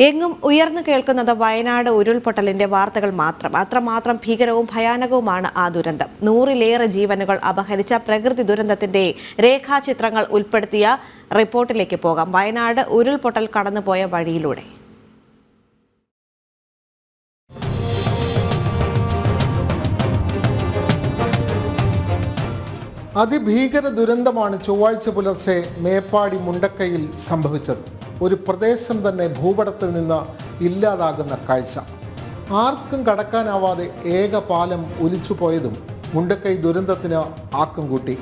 എങ്ങും ഉയർന്നു കേൾക്കുന്നത് വയനാട് ഉരുൾപൊട്ടലിന്റെ വാർത്തകൾ മാത്രം. അത്രമാത്രം ഭീകരവും ഭയാനകവുമാണ് ആ ദുരന്തം. 100-ലേറെ ജീവനുകൾ അപഹരിച്ച പ്രകൃതി ദുരന്തത്തിന്റെ രേഖാചിത്രങ്ങൾ ഉൾപ്പെടുത്തിയ റിപ്പോർട്ടിലേക്ക് പോകാം. വയനാട് ഉരുൾപൊട്ടൽ കടന്നുപോയ വഴിയിലൂടെ. അതിഭീകര ദുരന്തമാണ് ചൊവ്വാഴ്ച പുലർച്ചെ മേപ്പാടി മുണ്ടക്കയിൽ സംഭവിച്ചത്. ഒരു പ്രദേശം തന്നെ ഭൂപടത്തിൽ നിന്ന് ഇല്ലാതാകുന്ന കാഴ്ച. ആർക്കും കടക്കാനാവാതെ ഏക പാലം ഒലിച്ചുപോയതും മുണ്ടക്കൈ ദുരന്തത്തിന് ആക്കം കൂട്ടി.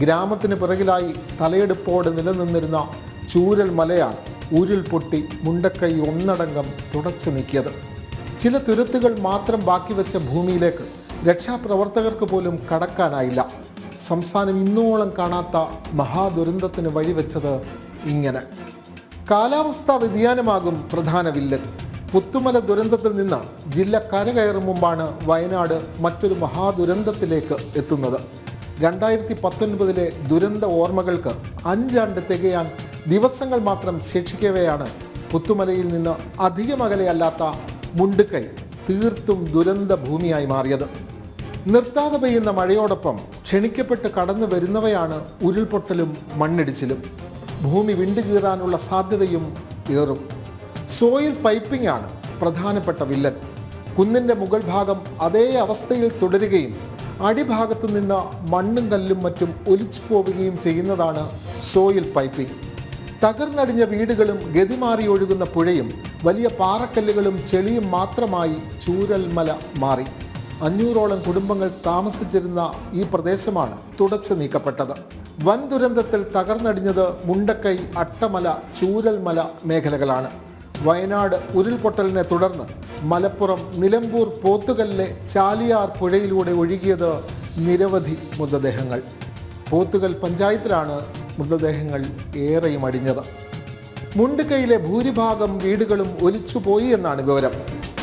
ഗ്രാമത്തിന് പിറകിലായി തലയെടുപ്പോടെ നിലനിന്നിരുന്ന ചൂരൽ മലയാണ് ഉരുൾപൊട്ടി മുണ്ടക്കൈ ഒന്നടങ്കം തുടച്ചു നീക്കിയത്. ചില തുരുത്തുകൾ മാത്രം ബാക്കി വെച്ച ഭൂമിയിലേക്ക് രക്ഷാപ്രവർത്തകർക്ക് പോലും കടക്കാനായില്ല. സംസ്ഥാനം ഇന്നോളം കാണാത്ത മഹാദുരന്തത്തിന് വഴിവെച്ചത് ഇങ്ങനെ. കാലാവസ്ഥാ വ്യതിയാനമാകും പ്രധാന വില്ലൻ. പുത്തുമല ദുരന്തത്തിൽ നിന്ന് ജില്ല കരകയറും മുമ്പാണ് വയനാട് മറ്റൊരു മഹാദുരന്തത്തിലേക്ക് എത്തുന്നത്. 2019 ദുരന്ത ഓർമ്മകൾക്ക് 5 ആണ്ട് തികയാൻ ദിവസങ്ങൾ മാത്രം ശേഷിക്കവെയാണ് പുത്തുമലയിൽ നിന്ന് അധികം അകലെയല്ലാത്ത മുണ്ടക്കൈ തീർത്തും ദുരന്ത ഭൂമിയായി മാറിയത്. നിർത്താതെ പെയ്യുന്ന മഴയോടൊപ്പം ക്ഷണിക്കപ്പെട്ട് കടന്നു വരുന്നവയാണ് ഉരുൾപൊട്ടലും മണ്ണിടിച്ചിലും. ഭൂമി വിണ്ടുകീറാനുള്ള സാധ്യതയും ഏറും. സോയിൽ പൈപ്പിംഗ് ആണ് പ്രധാനപ്പെട്ട വില്ലൻ. കുന്നിൻ്റെ മുകൾ ഭാഗം അതേ അവസ്ഥയിൽ തുടരുകയും അടിഭാഗത്തു നിന്ന് മണ്ണും കല്ലും മറ്റും ഒലിച്ചു പോവുകയും ചെയ്യുന്നതാണ് സോയിൽ പൈപ്പിംഗ്. തകർന്നടിഞ്ഞ വീടുകളും ഗതിമാറി ഒഴുകുന്ന പുഴയും വലിയ പാറക്കല്ലുകളും ചെളിയും മാത്രമായി ചൂരൽമല മാറി. 500ഓളം കുടുംബങ്ങൾ താമസിച്ചിരുന്ന ഈ പ്രദേശമാണ് തുടച്ചു നീക്കപ്പെട്ടത്. വൻ ദുരന്തത്തിൽ തകർന്നടിഞ്ഞത് മുണ്ടക്കൈ, അട്ടമല, ചൂരൽമല മേഖലകളാണ്. വയനാട് ഉരുൾപൊട്ടലിനെ തുടർന്ന് മലപ്പുറം, നിലമ്പൂർ, പോത്തുകല്ലിലെ ചാലിയാർ പുഴയിലൂടെ ഒഴുകിയത് നിരവധി മൃതദേഹങ്ങൾ. പോത്തുകൽ പഞ്ചായത്തിലാണ് മൃതദേഹങ്ങൾ ഏറെയും അടിഞ്ഞത്. മുണ്ടക്കൈയിലെ ഭൂരിഭാഗം വീടുകളും ഒലിച്ചുപോയി എന്നാണ് വിവരം.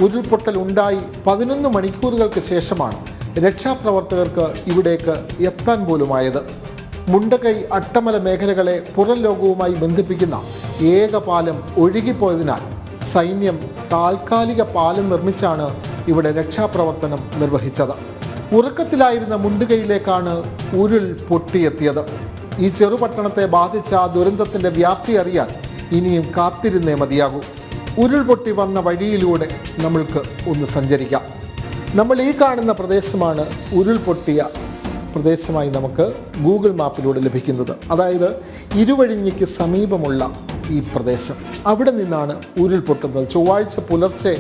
ഉരുൾപൊട്ടൽ ഉണ്ടായി 11 മണിക്കൂറുകൾക്ക് ശേഷമാണ് രക്ഷാപ്രവർത്തകർക്ക് ഇവിടേക്ക് എത്താൻ പോലുമായത്. മുണ്ടക്കൈ, അട്ടമല മേഖലകളെ പുറം ലോകവുമായി ബന്ധിപ്പിക്കുന്ന ഏക പാലം ഒഴുകിപ്പോയതിനാൽ സൈന്യം താൽക്കാലിക പാലം നിർമ്മിച്ചാണ് ഇവിടെ രക്ഷാപ്രവർത്തനം നിർവഹിച്ചത്. ഉറക്കത്തിലായിരുന്ന മുണ്ടക്കൈയിലേക്കാണ് ഉരുൾ പൊട്ടിയെത്തിയത്. ഈ ചെറുപട്ടണത്തെ ബാധിച്ച ദുരന്തത്തിൻ്റെ വ്യാപ്തി അറിയാൻ ഇനിയും കാത്തിരുന്നേ മതിയാകൂ. ഉരുൾപൊട്ടി വന്ന വഴിയിലൂടെ നമ്മൾക്ക് ഒന്ന് സഞ്ചരിക്കാം. നമ്മൾ ഈ കാണുന്ന പ്രദേശമാണ് ഉരുൾപൊട്ടിയ പ്രദേശമായി നമുക്ക് ഗൂഗിൾ മാപ്പിലൂടെ ലഭിക്കുന്നത്. അതായത് ഇരുവഴിഞ്ഞിക്ക് സമീപമുള്ള ഈ പ്രദേശം. അവിടെ നിന്നാണ് ഉരുൾപൊട്ടുന്നത്. ചൊവ്വാഴ്ച പുലർച്ചെ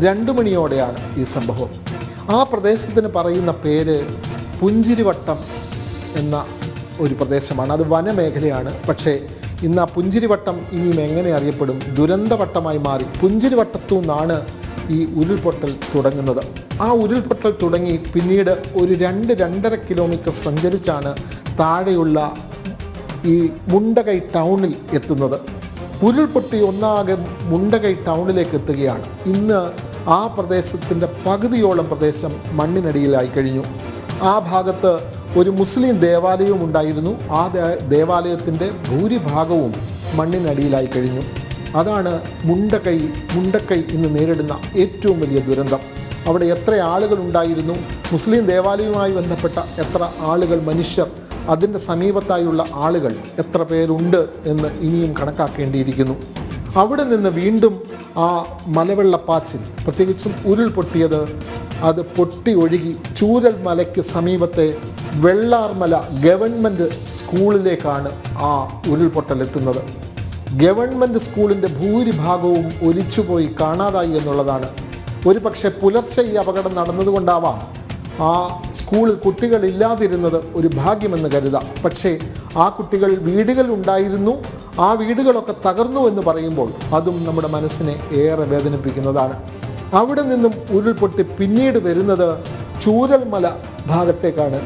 2 മണിയോടെയാണ് ഈ സംഭവം. ആ പ്രദേശത്തിന് പറയുന്ന പേര് പുഞ്ചിരിവട്ടം എന്ന ഒരു പ്രദേശമാണ്. അത് വനമേഖലയാണ്. പക്ഷേ ഇന്ന് ആ പുഞ്ചിരിവട്ടം ഇനിയും എങ്ങനെ അറിയപ്പെടും? ദുരന്തവട്ടമായി മാറി. പുഞ്ചിരിവട്ടത്തു നിന്നാണ് ഈ ഉരുൾപൊട്ടൽ തുടങ്ങുന്നത്. ആ ഉരുൾപൊട്ടൽ തുടങ്ങി പിന്നീട് ഒരു 2-2.5 കിലോമീറ്റർ സഞ്ചരിച്ചാണ് താഴെയുള്ള ഈ മുണ്ടക്കൈ ടൗണിൽ എത്തുന്നത്. ഉരുൾപൊട്ടി ഒന്നാകെ മുണ്ടക്കൈ ടൗണിലേക്ക് എത്തുകയാണ്. ഇന്ന് ആ പ്രദേശത്തിൻ്റെ പകുതിയോളം പ്രദേശം മണ്ണിനടിയിലായി കഴിഞ്ഞു. ആ ഭാഗത്ത് ഒരു മുസ്ലിം ദേവാലയവും ഉണ്ടായിരുന്നു. ആ ദേവാലയത്തിൻ്റെ ഭൂരിഭാഗവും മണ്ണിനടിയിലായി കഴിഞ്ഞു. അതാണ് മുണ്ടക്കൈ ഇന്ന് നേരിടുന്ന ഏറ്റവും വലിയ ദുരന്തം. അവിടെ എത്ര ആളുകൾ ഉണ്ടായിരുന്നു? മുസ്ലിം ദേവാലയവുമായി ബന്ധപ്പെട്ട എത്ര ആളുകൾ, മനുഷ്യർ, അതിൻ്റെ സമീപത്തായുള്ള ആളുകൾ എത്ര പേരുണ്ട് എന്ന് ഇനിയും കണക്കാക്കേണ്ടിയിരിക്കുന്നു. അവിടെ നിന്ന് വീണ്ടും ആ മലവെള്ളപ്പാച്ചിൽ, പ്രത്യേകിച്ചും ഉരുൾപൊട്ടിയത്, അത് പൊട്ടി ഒഴുകി ചൂരൽ മലയ്ക്ക് സമീപത്തെ വെള്ളാർമല ഗവൺമെൻറ് സ്കൂളിലേക്കാണ് ആ ഉരുൾപൊട്ടൽ എത്തുന്നത്. ഗവൺമെൻറ് സ്കൂളിൻ്റെ ഭൂരിഭാഗവും ഒലിച്ചുപോയി, കാണാതായി എന്നുള്ളതാണ്. ഒരു പക്ഷേ പുലർച്ചെ ഈ അപകടം നടന്നതുകൊണ്ടാവാം ആ സ്കൂളിൽ കുട്ടികളില്ലാതിരുന്നത് ഒരു ഭാഗ്യമെന്ന് കരുതാം. പക്ഷേ ആ കുട്ടികൾ വീടുകൾ ഉണ്ടായിരുന്നു. ആ വീടുകളൊക്കെ തകർന്നു എന്ന് പറയുമ്പോൾ അതും നമ്മുടെ മനസ്സിനെ ഏറെ വേദനിപ്പിക്കുന്നതാണ്. അവിടെ നിന്നും ഉരുൾപൊട്ടി പിന്നീട് വരുന്നത് ചൂരൽമല ഭാഗത്തേക്കാണ്.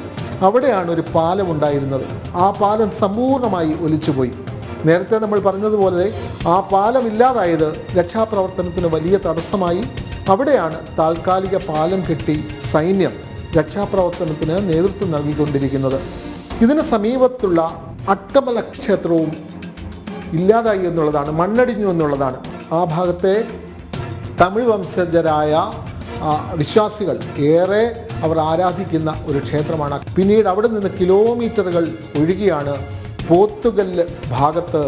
അവിടെയാണ് ഒരു പാലം ഉണ്ടായിരുന്നത്. ആ പാലം സമ്പൂർണ്ണമായി ഒലിച്ചുപോയി. നേരത്തെ നമ്മൾ പറഞ്ഞതുപോലെ ആ പാലം ഇല്ലാതായത് രക്ഷാപ്രവർത്തനത്തിന് വലിയ തടസ്സമായി. അവിടെയാണ് താൽക്കാലിക പാലം കെട്ടി സൈന്യം രക്ഷാപ്രവർത്തനത്തിന് നേതൃത്വം നൽകിക്കൊണ്ടിരിക്കുന്നത്. ഇതിന് സമീപത്തുള്ള അട്ടമല ക്ഷേത്രവും ഇല്ലാതായി എന്നുള്ളതാണ്, മണ്ണടിഞ്ഞു എന്നുള്ളതാണ്. ആ ഭാഗത്തെ തമിഴ് വംശജരായ വിശ്വാസികൾ ഏറെ അവർ ആരാധിക്കുന്ന ഒരു ക്ഷേത്രമാണ്. പിന്നീട് അവിടെ നിന്ന് കിലോമീറ്ററുകൾ ഒഴുകിയാണ് പോത്തുകല്ല് ഭാഗത്ത്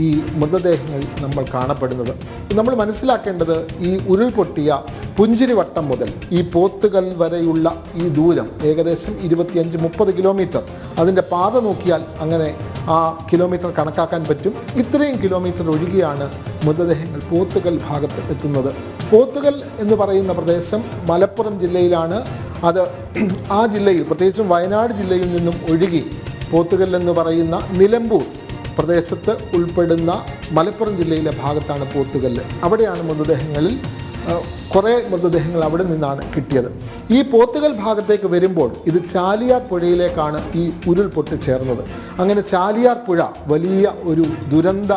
ഈ മൃതദേഹങ്ങൾ നമ്മൾ കാണപ്പെടുന്നത്. നമ്മൾ മനസ്സിലാക്കേണ്ടത് ഈ ഉരുൾപൊട്ടിയ പുഞ്ചിരിവട്ടം മുതൽ ഈ പോത്തുകൽ വരെയുള്ള ഈ ദൂരം ഏകദേശം 25-30 കിലോമീറ്റർ. അതിൻ്റെ പാത നോക്കിയാൽ അങ്ങനെ ആ കിലോമീറ്റർ കണക്കാക്കാൻ പറ്റും. ഇത്രയും കിലോമീറ്റർ ഒഴുകിയാണ് മൃതദേഹങ്ങൾ പോത്തുകൽ ഭാഗത്ത് എത്തുന്നത്. പോത്തുകൽ എന്ന് പറയുന്ന പ്രദേശം മലപ്പുറം ജില്ലയിലാണ്. അത് ആ ജില്ലയിൽ പ്രത്യേകിച്ചും വയനാട് ജില്ലയിൽ നിന്നും ഒഴുകി പോത്തുകൽ എന്ന് പറയുന്ന നിലമ്പൂർ പ്രദേശത്ത് ഉൾപ്പെടുന്ന മലപ്പുറം ജില്ലയിലെ ഭാഗത്താണ് പോത്തുകല്ല്. അവിടെയാണ് കുറേ മൃതദേഹങ്ങൾ അവിടെ നിന്നാണ് കിട്ടിയത്. ഈ പോത്തുകൽ ഭാഗത്തേക്ക് വരുമ്പോൾ ഇത് ചാലിയാർ പുഴയിലേക്കാണ് ഈ ഉരുൾപൊട്ടി ചേർന്നത്. അങ്ങനെ ചാലിയാർ പുഴ വലിയ ഒരു ദുരന്ത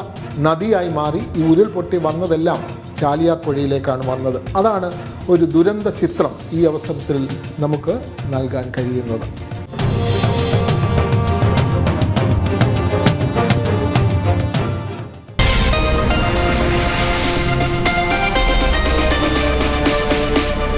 നദിയായി മാറി. ഈ ഉരുൾപൊട്ടി വന്നതെല്ലാം ചാലിയാർ പുഴയിലേക്കാണ് വന്നത്. അതാണ് ഒരു ദുരന്ത ചിത്രം ഈ അവസരത്തിൽ നമുക്ക് നൽകാൻ കഴിയുന്നത്.